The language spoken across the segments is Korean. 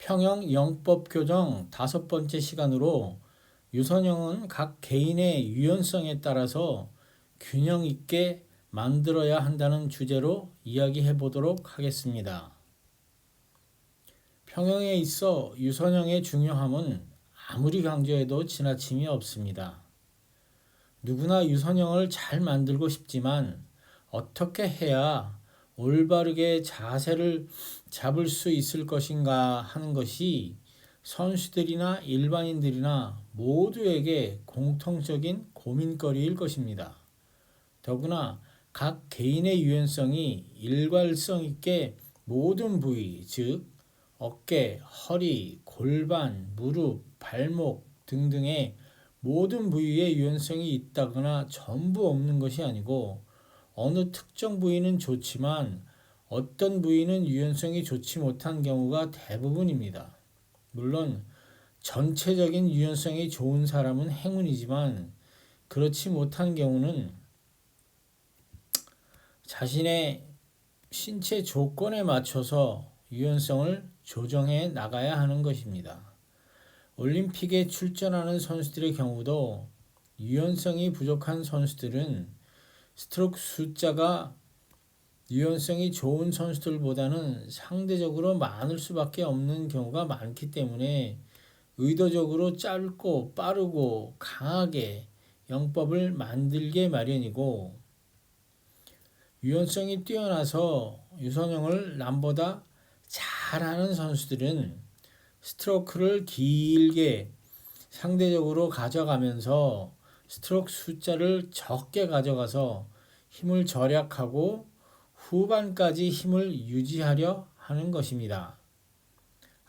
평형 영법 교정 5번째 시간으로 유선형은 각 개인의 유연성에 따라서 균형 있게 만들어야 한다는 주제로 이야기해 보도록 하겠습니다. 평형에 있어 유선형의 중요함은 아무리 강조해도 지나침이 없습니다. 누구나 유선형을 잘 만들고 싶지만 어떻게 해야 올바르게 자세를 잡을 수 있을 것인가 하는 것이 선수들이나 일반인들이나 모두에게 공통적인 고민거리일 것입니다. 더구나 각 개인의 유연성이 일관성 있게 모든 부위, 즉 어깨, 허리, 골반, 무릎, 발목 등등의 모든 부위에 유연성이 있다거나 전부 없는 것이 아니고 어느 특정 부위는 좋지만 어떤 부위는 유연성이 좋지 못한 경우가 대부분입니다. 물론 전체적인 유연성이 좋은 사람은 행운이지만 그렇지 못한 경우는 자신의 신체 조건에 맞춰서 유연성을 조정해 나가야 하는 것입니다. 올림픽에 출전하는 선수들의 경우도 유연성이 부족한 선수들은 스트로크 숫자가 유연성이 좋은 선수들보다는 상대적으로 많을 수밖에 없는 경우가 많기 때문에 의도적으로 짧고 빠르고 강하게 영법을 만들게 마련이고, 유연성이 뛰어나서 유선형을 남보다 잘하는 선수들은 스트로크를 길게 상대적으로 가져가면서 스트로크 숫자를 적게 가져가서 힘을 절약하고 후반까지 힘을 유지하려 하는 것입니다.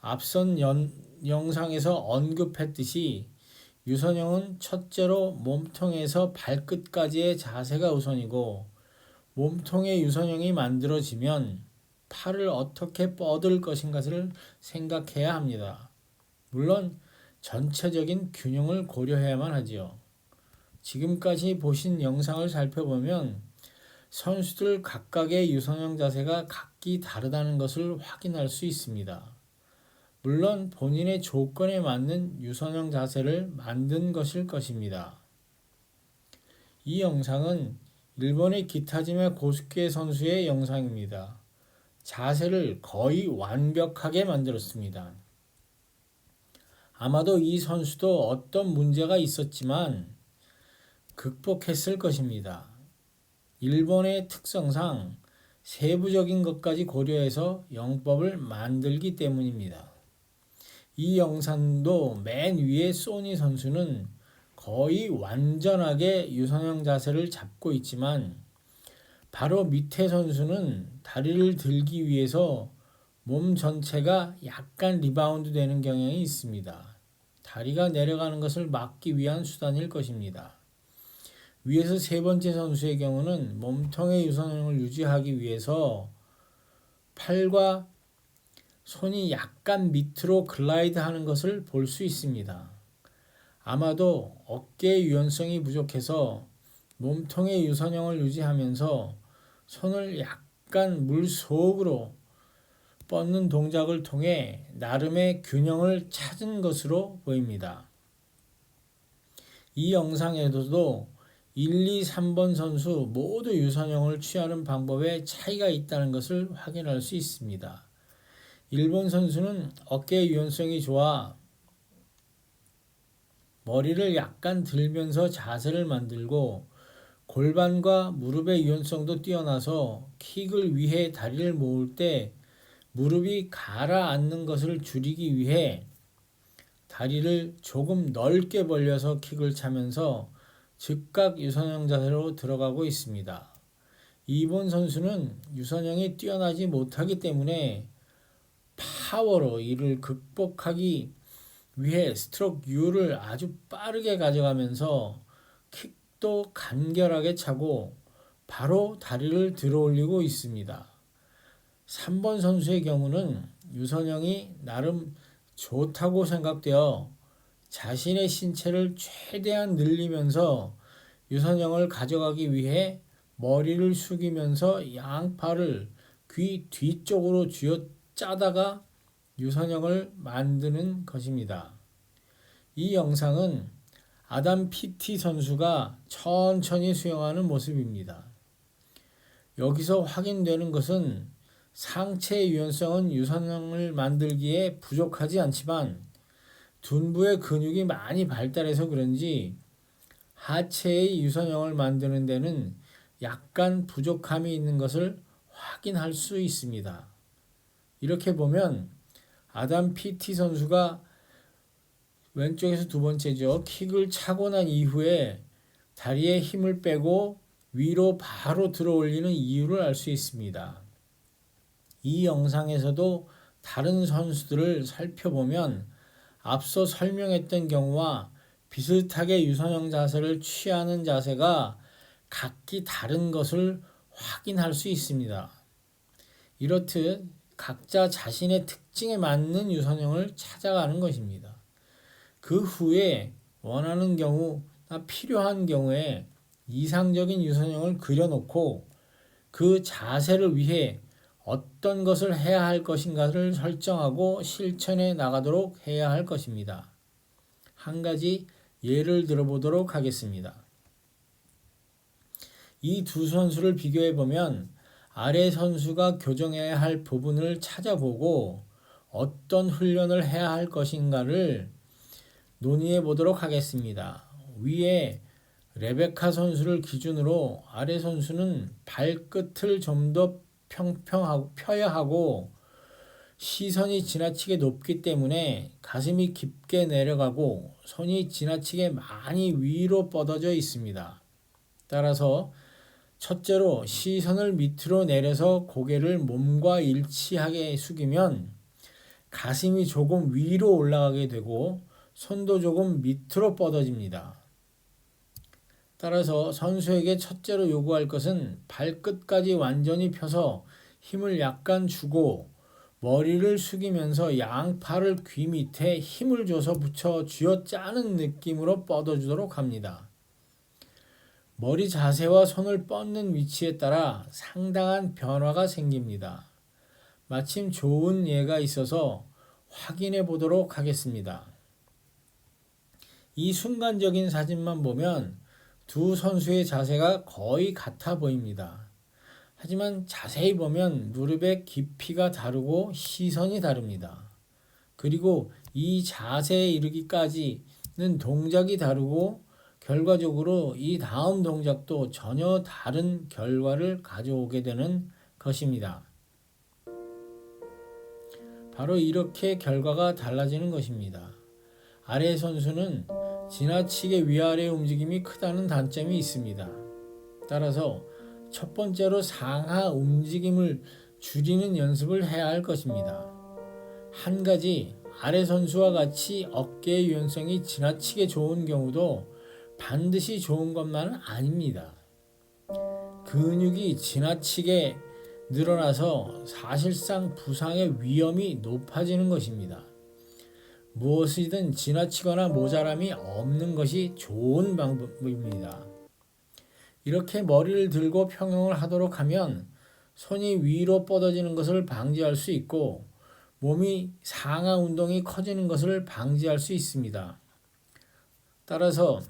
앞선 영상에서 언급했듯이 유선형은 첫째로 몸통에서 발끝까지의 자세가 우선이고, 몸통의 유선형이 만들어지면 팔을 어떻게 뻗을 것인가를 생각해야 합니다. 물론 전체적인 균형을 고려해야만 하지요. 지금까지 보신 영상을 살펴보면 선수들 각각의 유선형 자세가 각기 다르다는 것을 확인할 수 있습니다. 물론 본인의 조건에 맞는 유선형 자세를 만든 것일 것입니다. 이 영상은 일본의 기타지메 고스케 선수의 영상입니다. 자세를 거의 완벽하게 만들었습니다. 아마도 이 선수도 어떤 문제가 있었지만 극복했을 것입니다. 일본의 특성상 세부적인 것까지 고려해서 영법을 만들기 때문입니다. 이 영상도 맨 위에 소니 선수는 거의 완전하게 유선형 자세를 잡고 있지만, 바로 밑에 선수는 다리를 들기 위해서 몸 전체가 약간 리바운드 되는 경향이 있습니다. 다리가 내려가는 것을 막기 위한 수단일 것입니다. 위에서 세 번째 선수의 경우는 몸통의 유선형을 유지하기 위해서 팔과 손이 약간 밑으로 글라이드 하는 것을 볼 수 있습니다. 아마도 어깨의 유연성이 부족해서 몸통의 유선형을 유지하면서 손을 약간 물속으로 뻗는 동작을 통해 나름의 균형을 찾은 것으로 보입니다. 이 영상에서도 1, 2, 3번 선수 모두 유선형을 취하는 방법에 차이가 있다는 것을 확인할 수 있습니다. 일본 선수는 어깨 유연성이 좋아 머리를 약간 들면서 자세를 만들고, 골반과 무릎의 유연성도 뛰어나서 킥을 위해 다리를 모을 때 무릎이 가라앉는 것을 줄이기 위해 다리를 조금 넓게 벌려서 킥을 차면서 즉각 유선형 자세로 들어가고 있습니다. 이번 선수는 유선형이 뛰어나지 못하기 때문에 파워로 이를 극복하기 위해 스트로크 U를 아주 빠르게 가져가면서 킥도 간결하게 차고 바로 다리를 들어 올리고 있습니다. 3번 선수의 경우는 유선형이 나름 좋다고 생각되어 자신의 신체를 최대한 늘리면서 유선형을 가져가기 위해 머리를 숙이면서 양팔을 귀 뒤쪽으로 쥐어 짜다가 유선형을 만드는 것입니다. 이 영상은 아담 PT 선수가 천천히 수영하는 모습입니다. 여기서 확인되는 것은 상체의 유연성은 유선형을 만들기에 부족하지 않지만 둔부의 근육이 많이 발달해서 그런지 하체의 유선형을 만드는 데는 약간 부족함이 있는 것을 확인할 수 있습니다. 이렇게 보면 아담 PT 선수가 왼쪽에서 두 번째죠. 킥을 차고 난 이후에 다리에 힘을 빼고 위로 바로 들어 올리는 이유를 알 수 있습니다. 이 영상에서도 다른 선수들을 살펴보면 앞서 설명했던 경우와 비슷하게 유선형 자세를 취하는 자세가 각기 다른 것을 확인할 수 있습니다. 이렇듯 각자 자신의 특징에 맞는 유선형을 찾아가는 것입니다. 그 후에 원하는 경우나 필요한 경우에 이상적인 유선형을 그려놓고 그 자세를 위해 어떤 것을 해야 할 것인가를 설정하고 실천해 나가도록 해야 할 것입니다. 한 가지 예를 들어보도록 하겠습니다. 이 두 선수를 비교해 보면 아래 선수가 교정해야 할 부분을 찾아보고 어떤 훈련을 해야 할 것인가를 논의해 보도록 하겠습니다. 위에 레베카 선수를 기준으로 아래 선수는 발끝을 좀 더 평평하고 펴야 하고 시선이 지나치게 높기 때문에 가슴이 깊게 내려가고 손이 지나치게 많이 위로 뻗어져 있습니다. 따라서 첫째로 시선을 밑으로 내려서 고개를 몸과 일치하게 숙이면 가슴이 조금 위로 올라가게 되고 손도 조금 밑으로 뻗어집니다. 따라서 선수에게 첫째로 요구할 것은 발끝까지 완전히 펴서 힘을 약간 주고 머리를 숙이면서 양팔을 귀 밑에 힘을 줘서 붙여 쥐어짜는 느낌으로 뻗어주도록 합니다. 머리 자세와 손을 뻗는 위치에 따라 상당한 변화가 생깁니다. 마침 좋은 예가 있어서 확인해 보도록 하겠습니다. 이 순간적인 사진만 보면 두 선수의 자세가 거의 같아 보입니다. 하지만 자세히 보면 무릎의 깊이가 다르고 시선이 다릅니다. 그리고 이 자세에 이르기까지는 동작이 다르고 결과적으로 이 다음 동작도 전혀 다른 결과를 가져오게 되는 것입니다. 바로 이렇게 결과가 달라지는 것입니다. 아래 선수는 지나치게 위아래 움직임이 크다는 단점이 있습니다. 따라서 첫 번째로 상하 움직임을 줄이는 연습을 해야 할 것입니다. 한 가지 아래 선수와 같이 어깨의 유연성이 지나치게 좋은 경우도 반드시 좋은 것만은 아닙니다. 근육이 지나치게 늘어나서 사실상 부상의 위험이 높아지는 것입니다. 무엇이든 지나치거나 모자람이 없는 것이 좋은 방법입니다. 이렇게 머리를 들고 평형을 하도록 하면 손이 위로 뻗어지는 것을 방지할 수 있고 몸이 상하 운동이 커지는 것을 방지할 수 있습니다. 따라서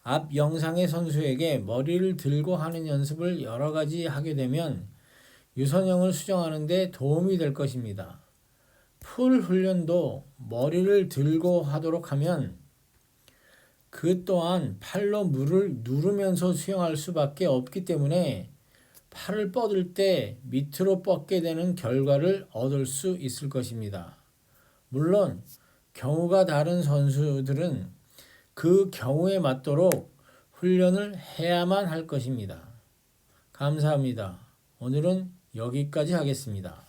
앞 영상의 선수에게 머리를 들고 하는 연습을 여러 가지 하게 되면 유선형을 수정하는 데 도움이 될 것입니다. 풀 훈련도 머리를 들고 하도록 하면 그 또한 팔로 물을 누르면서 수영할 수밖에 없기 때문에 팔을 뻗을 때 밑으로 뻗게 되는 결과를 얻을 수 있을 것입니다. 물론 경우가 다른 선수들은 그 경우에 맞도록 훈련을 해야만 할 것입니다. 감사합니다. 오늘은 여기까지 하겠습니다.